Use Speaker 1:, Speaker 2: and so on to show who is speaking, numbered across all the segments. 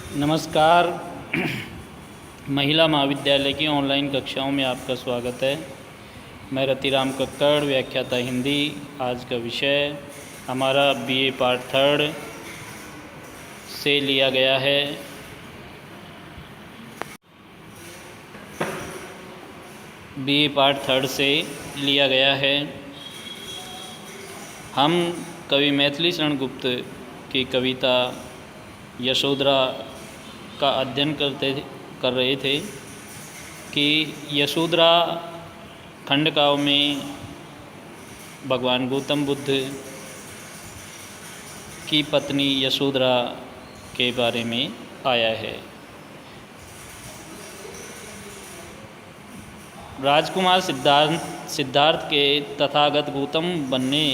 Speaker 1: नमस्कार। महिला महाविद्यालय की ऑनलाइन कक्षाओं में आपका स्वागत है। मैं रतिराम कक्कड़, व्याख्याता हिंदी। आज का विषय हमारा बीए पार्ट थर्ड से लिया गया है। बीए पार्ट थर्ड से लिया गया है। हम कवि मैथिली शरण गुप्त की कविता यशोधरा का अध्ययन कर रहे थे कि यशोधरा खंडकाव्य में भगवान गौतम बुद्ध की पत्नी यशोधरा के बारे में आया है। राजकुमार सिद्धार्थ के तथागत गौतम बनने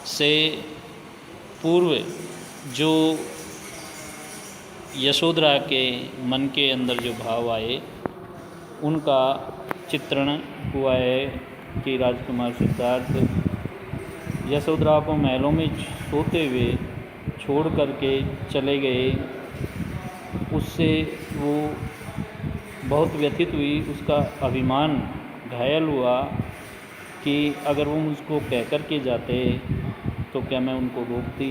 Speaker 1: से पूर्व जो यशोधरा के मन के अंदर जो भाव आए उनका चित्रण हुआ है कि राजकुमार सिद्धार्थ यशोधरा को महलों में सोते हुए छोड़ करके चले गए। उससे वो बहुत व्यथित हुई, उसका अभिमान घायल हुआ कि अगर वो मुझको कह कर के जाते तो क्या मैं उनको रोकती।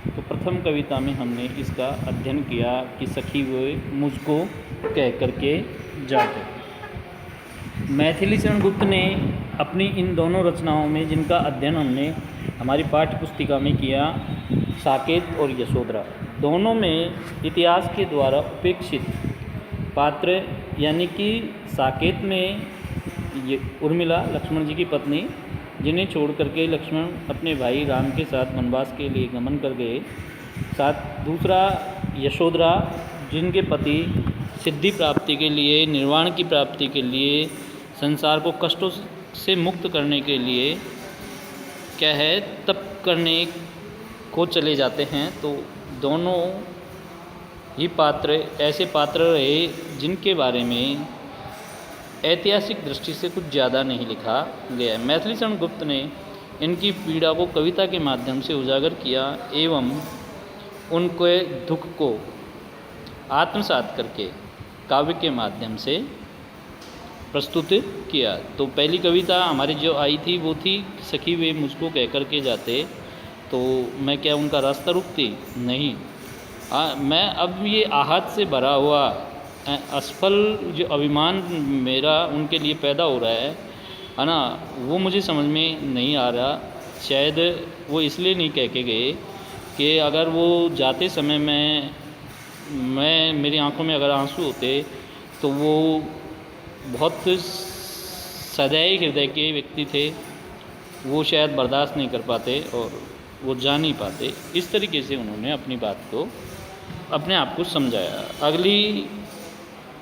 Speaker 1: तो प्रथम कविता में हमने इसका अध्ययन किया कि सखी वो मुझको कह कर के जाते। मैथिली शरण गुप्त ने अपनी इन दोनों रचनाओं में जिनका अध्ययन हमने हमारी पाठ्य पुस्तिका में किया, साकेत और यशोधरा, दोनों में इतिहास के द्वारा उपेक्षित पात्र, यानी कि साकेत में ये उर्मिला लक्ष्मण जी की पत्नी, जिन्हें छोड़ करके लक्ष्मण अपने भाई राम के साथ वनवास के लिए गमन कर गए। साथ दूसरा यशोधरा, जिनके पति सिद्धि प्राप्ति के लिए, निर्वाण की प्राप्ति के लिए, संसार को कष्टों से मुक्त करने के लिए क्या है तप करने को चले जाते हैं। तो दोनों ही पात्र ऐसे पात्र रहे जिनके बारे में ऐतिहासिक दृष्टि से कुछ ज़्यादा नहीं लिखा गया। मैथिली शरण गुप्त ने इनकी पीड़ा को कविता के माध्यम से उजागर किया एवं उनके दुख को आत्मसात करके काव्य के माध्यम से प्रस्तुत किया। तो पहली कविता हमारी जो आई थी वो थी सखी वे मुझको कह कर के जाते, तो मैं क्या उनका रास्ता रुकती? नहीं। मैं अब ये आहत से भरा हुआ असफल जो अभिमान मेरा उनके लिए पैदा हो रहा है ना, वो मुझे समझ में नहीं आ रहा। शायद वो इसलिए नहीं कह के गए कि अगर वो जाते समय मैं मेरी आंखों में अगर आंसू होते तो वो बहुत सदैव हृदय के व्यक्ति थे, वो शायद बर्दाश्त नहीं कर पाते और वो जा नहीं पाते। इस तरीके से उन्होंने अपनी बात को अपने आप को समझाया। अगली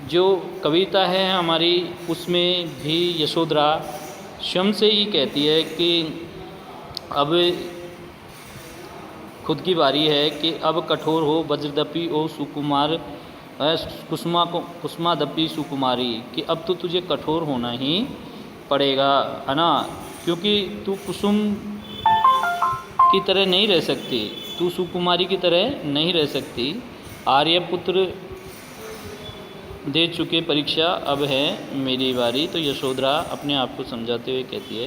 Speaker 1: जो कविता है हमारी, उसमें भी यशोधरा स्वयं से ही कहती है कि अब खुद की बारी है कि अब कठोर हो वज्रदपी ओ सुकुमार कुसुमादपी सुकुमारी, कि अब तो तुझे कठोर होना ही पड़ेगा, है ना, क्योंकि तू कुसुम की तरह नहीं रह सकती, तू सुकुमारी की तरह नहीं रह सकती। आर्यपुत्र दे चुके परीक्षा, अब है मेरी बारी। तो यशोधरा अपने आप को समझाते हुए कहती है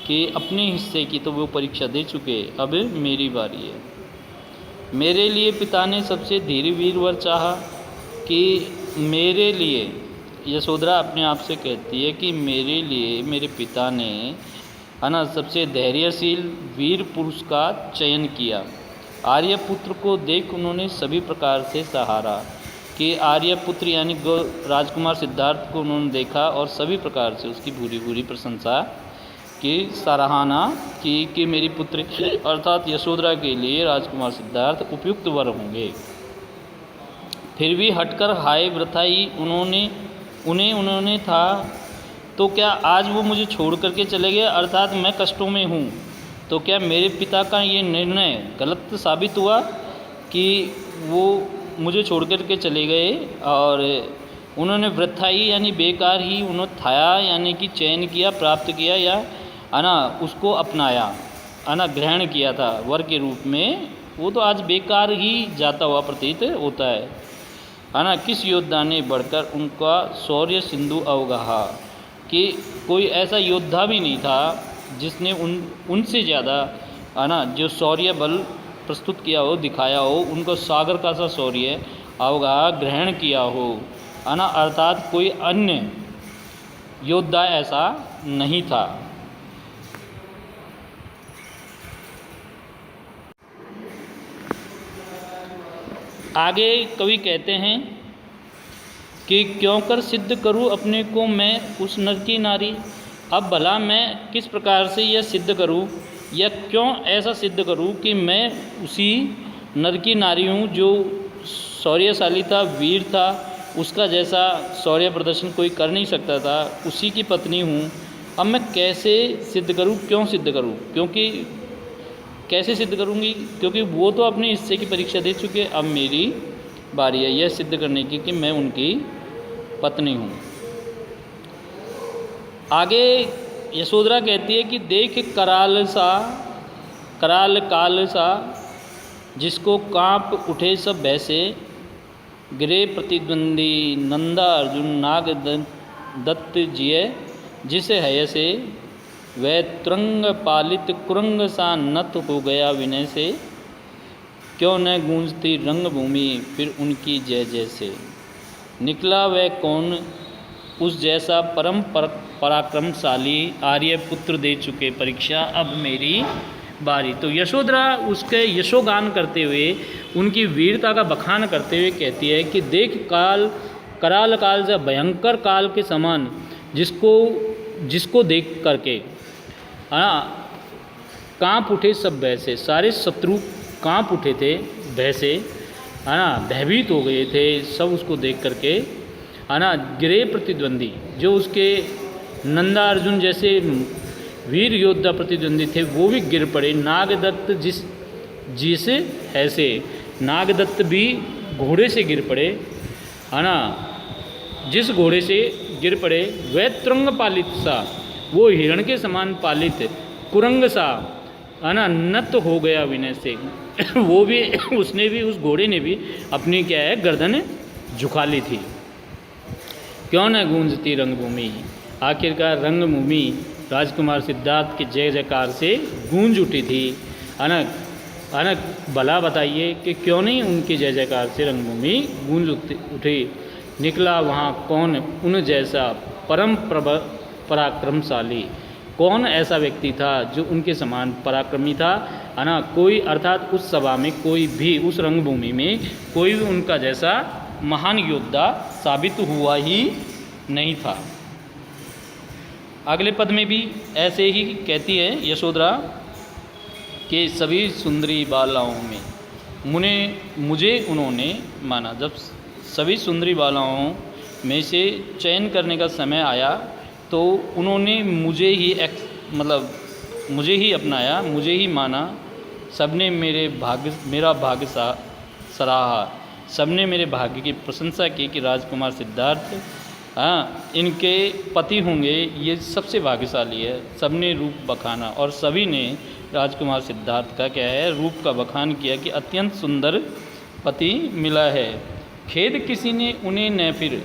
Speaker 1: कि अपने हिस्से की तो वो परीक्षा दे चुके, अब मेरी बारी है। मेरे लिए पिता ने सबसे धीर वीर वर चाहा, कि मेरे लिए यशोधरा अपने आप से कहती है कि मेरे लिए मेरे पिता ने, है ना, सबसे धैर्यशील वीर पुरुष का चयन किया। आर्यपुत्र को देख उन्होंने सभी प्रकार से सहारा, कि आर्यपुत्र यानी राजकुमार सिद्धार्थ को उन्होंने देखा और सभी प्रकार से उसकी भूरी भूरी प्रशंसा की, सराहना की कि मेरी पुत्री अर्थात यशोधरा के लिए राजकुमार सिद्धार्थ उपयुक्त वर होंगे। फिर भी हटकर हाय वृथाई उन्होंने था, तो क्या आज वो मुझे छोड़ करके चले गए, अर्थात मैं कष्टों में हूँ। तो क्या मेरे पिता का ये निर्णय गलत साबित हुआ कि वो मुझे छोड़ करके चले गए और उन्होंने वृथाई यानी बेकार ही उन्होंने थाया यानी कि चयन किया, प्राप्त किया, या है ना उसको अपनाया, है ना ग्रहण किया था वर के रूप में, वो तो आज बेकार ही जाता हुआ प्रतीत होता है। है ना, किस योद्धा ने बढ़कर उनका शौर्य सिंधु अवगाहा, कि कोई ऐसा योद्धा भी नहीं था जिसने उनसे ज़्यादा, है ना, जो शौर्य बल प्रस्तुत किया हो, दिखाया हो, उनको सागर का सा शौर्य अवगाह ग्रहण किया हो, है ना, अर्थात कोई अन्य योद्धा ऐसा नहीं था। आगे कवि कहते हैं कि क्यों कर सिद्ध करूं अपने को मैं उस नर की नारी। अब भला मैं किस प्रकार से यह सिद्ध करूं, या क्यों ऐसा सिद्ध करूं कि मैं उसी नर की नारी हूँ जो शौर्यशाली था, वीर था, उसका जैसा शौर्य प्रदर्शन कोई कर नहीं सकता था, उसी की पत्नी हूँ। अब मैं कैसे सिद्ध करूं, क्यों सिद्ध करूं, क्योंकि कैसे सिद्ध करूंगी, क्योंकि वो तो अपने हिस्से की परीक्षा दे चुके, अब मेरी बारी है यह सिद्ध करने की कि मैं उनकी पत्नी हूँ। आगे यशोधरा कहती है कि देख कराल काल सा जिसको कांप उठे सब वैसे, गिरे प्रतिद्वंदी नंदा अर्जुन नाग दत्त जिये, जिसे है से वह तुरंग पालित कुरंग सा नत हो गया विनय से, क्यों न गूंजती रंग भूमि फिर उनकी जय जैसे, निकला वह कौन उस जैसा परम पराक्रमशाली, आर्य पुत्र दे चुके परीक्षा, अब मेरी बारी। तो यशोधरा उसके यशोगान करते हुए, उनकी वीरता का बखान करते हुए कहती है कि देख कराल काल से, भयंकर काल के समान जिसको देख करके, हाँ, कांप उठे सब भय से, सारे शत्रु कांप उठे थे भय से, है ना, भयभीत हो गए थे सब उसको देख करके, है ना, गिरे प्रतिद्वंदी, जो उसके नंदा अर्जुन जैसे वीर योद्धा प्रतिद्वंदी थे वो भी गिर पड़े। नागदत्त जिसे ऐसे, नागदत्त भी घोड़े से गिर पड़े, है ना, जिस घोड़े से गिर पड़े, वह तुरंग पालित सा, वो हिरण के समान पालित, कुरंग सा, है ना, नत हो गया विनय से वो भी, उसने भी, उस घोड़े ने भी अपनी क्या है गर्दन झुका ली थी। क्यों न गूंजती रंगभूमि, आखिरकार रंगभूमि राजकुमार सिद्धार्थ के जय जयकार से गूंज उठी थी, है ना, भला बताइए कि क्यों नहीं उनके जय जयकार से रंगभूमि गूंज उठी, निकला वहाँ कौन उन जैसा परम पराक्रमशाली, कौन ऐसा व्यक्ति था जो उनके समान पराक्रमी था, है ना, कोई, अर्थात उस सभा में कोई भी, उस रंगभूमि में कोई भी उनका जैसा महान योद्धा साबित हुआ ही नहीं था। अगले पद में भी ऐसे ही कहती है यशोधरा कि सभी सुंदरी बालाओं में मुझे उन्होंने माना। जब सभी सुंदरी बालाओं में से चयन करने का समय आया तो उन्होंने मुझे ही अपनाया, मुझे ही माना। सबने मेरा भाग्य सराहा, सबने मेरे भाग्य की प्रशंसा की कि राजकुमार सिद्धार्थ, हाँ, इनके पति होंगे, ये सबसे भाग्यशाली है। सबने रूप बखाना और सभी ने राजकुमार सिद्धार्थ का क्या है, रूप का बखान किया कि अत्यंत सुंदर पति मिला है। खेद किसी ने उन्हें न फिर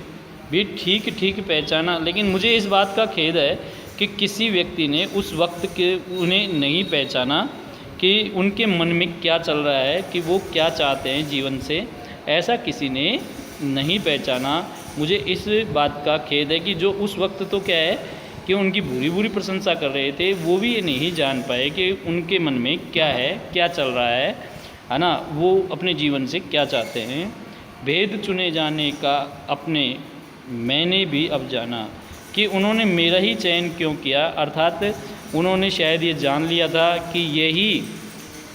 Speaker 1: भी ठीक पहचाना, लेकिन मुझे इस बात का खेद है कि किसी व्यक्ति ने उस वक्त के उन्हें नहीं पहचाना कि उनके मन में क्या चल रहा है, कि वो क्या चाहते हैं जीवन से, ऐसा किसी ने नहीं पहचाना। मुझे इस बात का खेद है कि जो उस वक्त तो क्या है कि उनकी बुरी प्रशंसा कर रहे थे, वो भी ये नहीं जान पाए कि उनके मन में क्या है, क्या चल रहा है ना, वो अपने जीवन से क्या चाहते हैं। भेद चुने जाने का अपने मैंने भी अब जाना कि उन्होंने मेरा ही चयन क्यों किया, अर्थात उन्होंने शायद ये जान लिया था कि यही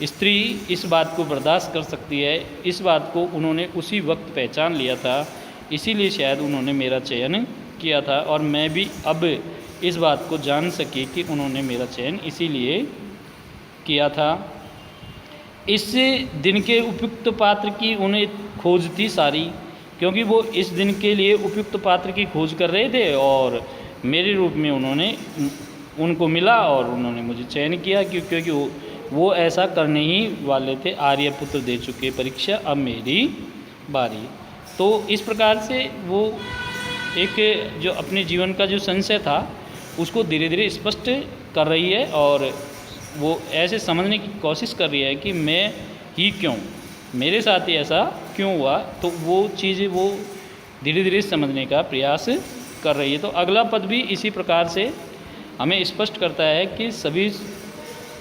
Speaker 1: स्त्री इस बात को बर्दाश्त कर सकती है, इस बात को उन्होंने उसी वक्त पहचान लिया था, इसीलिए शायद उन्होंने मेरा चयन किया था। और मैं भी अब इस बात को जान सकी कि उन्होंने मेरा चयन इसीलिए किया था। इस दिन के उपयुक्त पात्र की उन्हें खोज थी सारी, क्योंकि वो इस दिन के लिए उपयुक्त पात्र की खोज कर रहे थे और मेरे रूप में उन्होंने उनको मिला और उन्होंने मुझे चयन किया, क्योंकि वो ऐसा करने ही वाले थे। आर्यपुत्र दे चुके परीक्षा, अब मेरी बारी। तो इस प्रकार से वो एक जो अपने जीवन का जो संशय था उसको धीरे धीरे स्पष्ट कर रही है और वो ऐसे समझने की कोशिश कर रही है कि मैं ही क्यों, मेरे साथ ही ऐसा क्यों हुआ। तो वो चीज़ वो धीरे धीरे समझने का प्रयास कर रही है। तो अगला पद भी इसी प्रकार से हमें स्पष्ट करता है कि सभी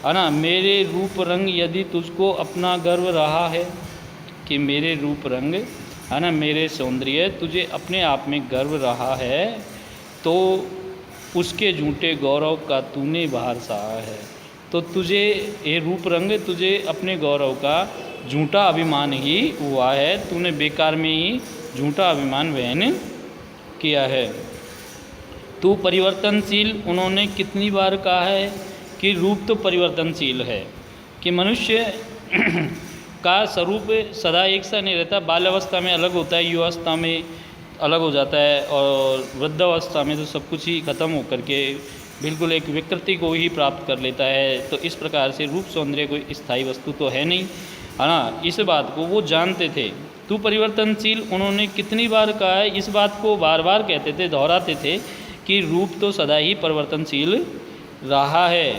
Speaker 1: है ना, मेरे रूप रंग यदि तुझको अपना गर्व रहा है, कि मेरे रूप रंग है ना, मेरे सौंदर्य तुझे अपने आप में गर्व रहा है, तो उसके झूठे गौरव का तूने बाहर सहा है। तो तुझे ये रूप रंग, तुझे अपने गौरव का झूठा अभिमान ही हुआ है, तूने बेकार में ही झूठा अभिमान वहन किया है। तू परिवर्तनशील, उन्होंने कितनी बार कहा है कि रूप तो परिवर्तनशील है, कि मनुष्य का स्वरूप सदा एक सा नहीं रहता। बाल्यावस्था में अलग होता है, युवावस्था में अलग हो जाता है और वृद्धावस्था में तो सब कुछ ही खत्म होकर के बिल्कुल एक विकृति को ही प्राप्त कर लेता है। तो इस प्रकार से रूप सौंदर्य कोई स्थायी वस्तु तो है नहीं, है ना, इस बात को वो जानते थे। तू परिवर्तनशील, उन्होंने कितनी बार कहा है, इस बात को बार बार कहते थे, दोहराते थे कि रूप तो सदा ही परिवर्तनशील रहा है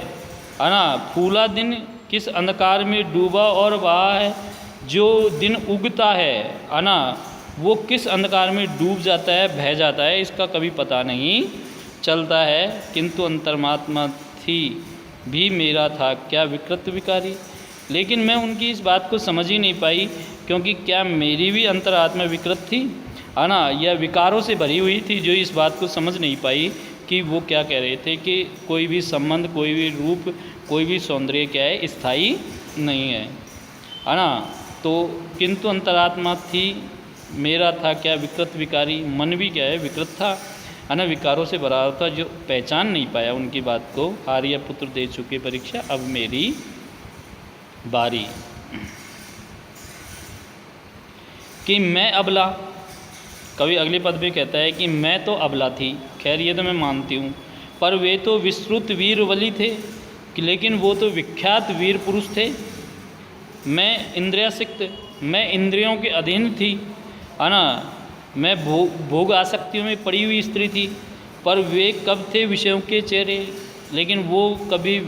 Speaker 1: ना। फूला दिन किस अंधकार में डूबा और बहा है, जो दिन उगता है ना, वो किस अंधकार में डूब जाता है, बह जाता है, इसका कभी पता नहीं चलता है। किंतु अंतर्मात्मा थी भी मेरा था क्या विकृत विकारी। लेकिन मैं उनकी इस बात को समझ ही नहीं पाई, क्योंकि क्या मेरी भी अंतरात्मा विकृत थी, है ना, या विकारों से भरी हुई थी, जो इस बात को समझ नहीं पाई कि वो क्या कह रहे थे कि कोई भी संबंध, कोई भी रूप, कोई भी सौंदर्य क्या है, स्थायी नहीं है ना। तो किंतु अंतरात्मा थी मेरा था क्या विकृत विकारी, मन भी क्या है विकृत था, है ना, विकारों से भरा था, जो पहचान नहीं पाया उनकी बात को। आर्य पुत्र दे चुके परीक्षा, अब मेरी बारी। कि मैं अबला, कवि अगले पद में कहता है कि मैं तो अबला थी, खैर ये तो मैं मानती हूँ, पर वे तो विस्तृत वीर बलि थे, कि लेकिन वो तो विख्यात वीर पुरुष थे। मैं इंद्रियासिक्त, मैं इंद्रियों के अधीन थी, है ना, मैं भोग आसक्तियों में पड़ी हुई स्त्री थी, पर वे कब थे विषयों के चेहरे, लेकिन वो कभी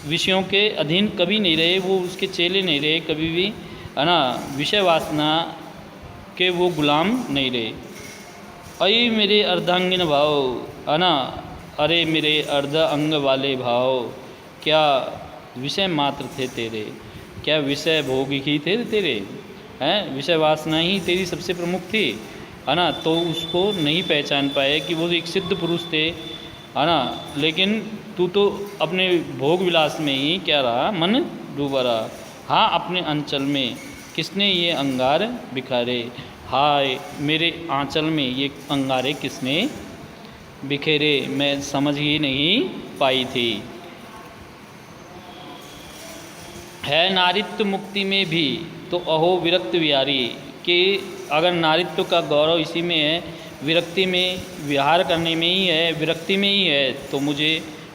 Speaker 1: विषयों के अधीन कभी नहीं रहे, वो उसके चेले नहीं रहे कभी भी, है ना, विषय वासना के वो गुलाम नहीं रहे। अये मेरे अर्धांगिन भाव, है ना, अरे मेरे अर्ध अंग वाले भाव, क्या विषय मात्र थे तेरे, क्या विषय भोग ही थे तेरे, हैं, विषय वासना ही तेरी सबसे प्रमुख थी, है ना। तो उसको नहीं पहचान पाए कि वो एक सिद्ध पुरुष थे, है ना, लेकिन तू तो अपने भोग विलास में ही क्या रहा, मन डूबा रहा। हाँ, अपने अंचल में किसने ये अंगार बिखारे, हाय मेरे आंचल में ये अंगारे किसने बिखेरे, मैं समझ ही नहीं पाई थी। है नारित्व मुक्ति में भी तो अहो विरक्त विहारी, कि अगर नारित्व का गौरव इसी में है, विरक्ति में विहार करने में ही है, विरक्ति में ही है, तो मुझे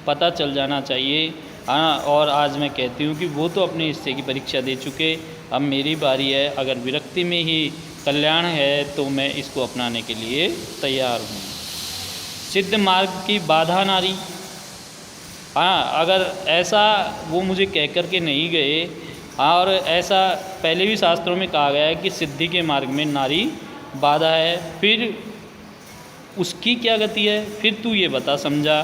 Speaker 1: पता चल जाना चाहिए। हाँ, और आज मैं कहती हूँ कि वो तो अपने हिस्से की परीक्षा दे चुके, अब मेरी बारी है। अगर विरक्ति में ही कल्याण है तो मैं इसको अपनाने के लिए तैयार हूँ। सिद्ध मार्ग की बाधा नारी, हाँ, अगर ऐसा वो मुझे कह कर के नहीं गए, हाँ, और ऐसा पहले भी शास्त्रों में कहा गया है कि सिद्धि के मार्ग में नारी बाधा है, फिर उसकी क्या गति है, फिर तू ये बता समझा,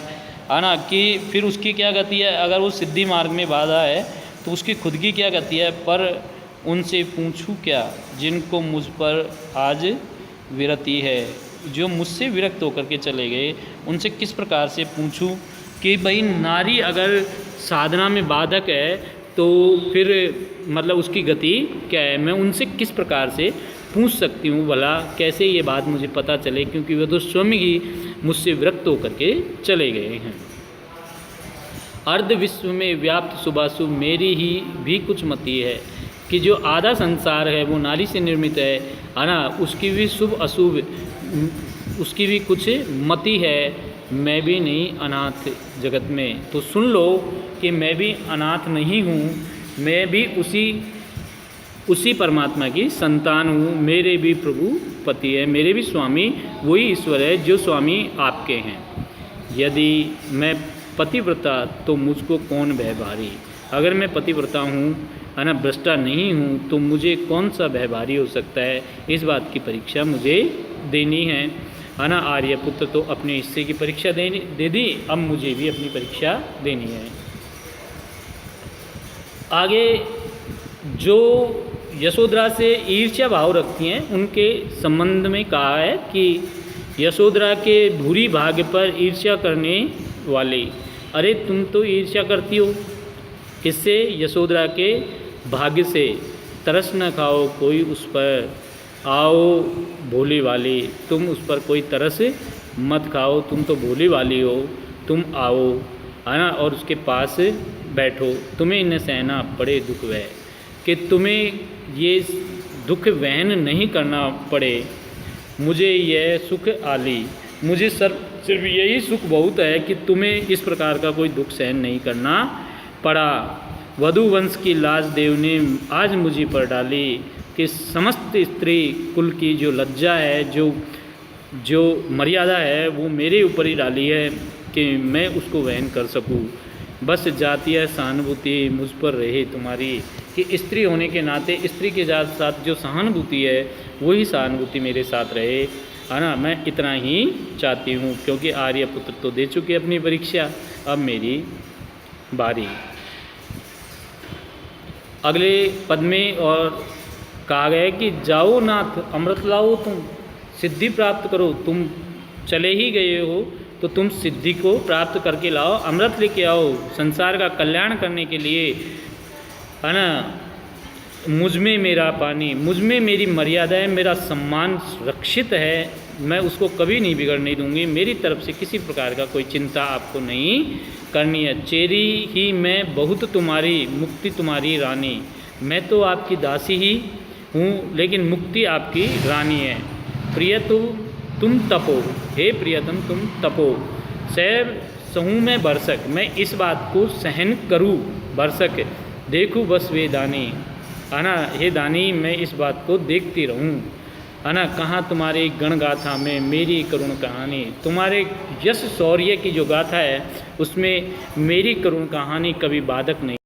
Speaker 1: है ना, कि फिर उसकी क्या गति है। अगर वो सिद्धि मार्ग में बाधा है तो उसकी खुद की क्या गति है। पर उनसे पूछूं क्या जिनको मुझ पर आज विरति है, जो मुझसे विरक्त होकर के चले गए, उनसे किस प्रकार से पूछूं कि भाई नारी अगर साधना में बाधक है तो फिर मतलब उसकी गति क्या है, मैं उनसे किस प्रकार से पूछ सकती हूँ भला, कैसे ये बात मुझे पता चले, क्योंकि वह तो स्वयं ही मुझसे विरक्त होकर के चले गए हैं। अर्ध विश्व में व्याप्त शुभाशुभ मेरी ही भी कुछ मति है, कि जो आधा संसार है वो नारी से निर्मित है ना, उसकी भी शुभ अशुभ उसकी भी कुछ मति है। मैं भी नहीं अनाथ जगत में, तो सुन लो कि मैं भी अनाथ नहीं हूँ, मैं भी उसी परमात्मा की संतान हूँ। मेरे भी प्रभु पति है, मेरे भी स्वामी वही ईश्वर है जो स्वामी आपके हैं। यदि मैं पतिव्रता तो मुझको कौन भय भारी। अगर मैं पतिव्रता हूँ है ना, भ्रष्टा नहीं हूँ, तो मुझे कौन सा भय भारी हो सकता है। इस बात की परीक्षा मुझे देनी है ना। आर्यपुत्र तो अपने हिस्से की परीक्षा दे दी, अब मुझे भी अपनी परीक्षा देनी है। आगे जो यशोधरा से ईर्ष्या भाव रखती हैं उनके संबंध में कहा है कि यशोधरा के भूरी भाग्य पर ईर्ष्या करने वाले, अरे तुम तो ईर्ष्या करती हो किससे, यशोधरा के भाग्य से। तरस न खाओ कोई उस पर, आओ भोली वाली, तुम उस पर कोई तरस मत खाओ, तुम तो भोली वाली हो, तुम आओ है ना, और उसके पास बैठो। तुम्हें न सहना पड़े दुख वह, कि तुम्हें ये दुख वहन नहीं करना पड़े। मुझे यह सुख आली, मुझे सिर्फ यही सुख बहुत है कि तुम्हें इस प्रकार का कोई दुख सहन नहीं करना पड़ा। वधु वंश की लाज देव ने आज मुझे पर डाली, कि समस्त स्त्री कुल की जो लज्जा है, जो मर्यादा है, वो मेरे ऊपर ही डाली है कि मैं उसको वहन कर सकूं। बस जातीय सहानुभूति मुझ पर रहे तुम्हारी, कि स्त्री होने के नाते स्त्री के साथ जो सहानुभूति है वही सहानुभूति मेरे साथ रहे है ना। मैं इतना ही चाहती हूँ, क्योंकि आर्यपुत्र तो दे चुके अपनी परीक्षा, अब मेरी बारी। अगले पद में और कहा गया है कि जाओ नाथ अमृत लाओ, तुम सिद्धि प्राप्त करो। तुम चले ही गए हो तो तुम सिद्धि को प्राप्त करके लाओ, अमृत लेके आओ संसार का कल्याण करने के लिए है ना। मुझ में मेरा पानी, मुझ में मेरी मर्यादा है, मेरा सम्मान सुरक्षित है, मैं उसको कभी नहीं बिगड़ने दूंगी। मेरी तरफ से किसी प्रकार का कोई चिंता आपको नहीं करनी है। चेरी ही मैं बहुत तुम्हारी, मुक्ति तुम्हारी रानी। मैं तो आपकी दासी ही हूँ, लेकिन मुक्ति आपकी रानी है। प्रियतु तुम तपो, हे प्रियतम तुम तपो। सैर सहूँ मैं बरसक, मैं इस बात को सहन करूँ बरसक। देखूँ बस वे दानी है ना, हे दानी मैं इस बात को देखती रहूँ है ना। कहाँ तुम्हारे गण गाथा में मेरी करुण कहानी, तुम्हारे यश शौर्य की जो गाथा है उसमें मेरी करुण कहानी कभी बाधक नहीं।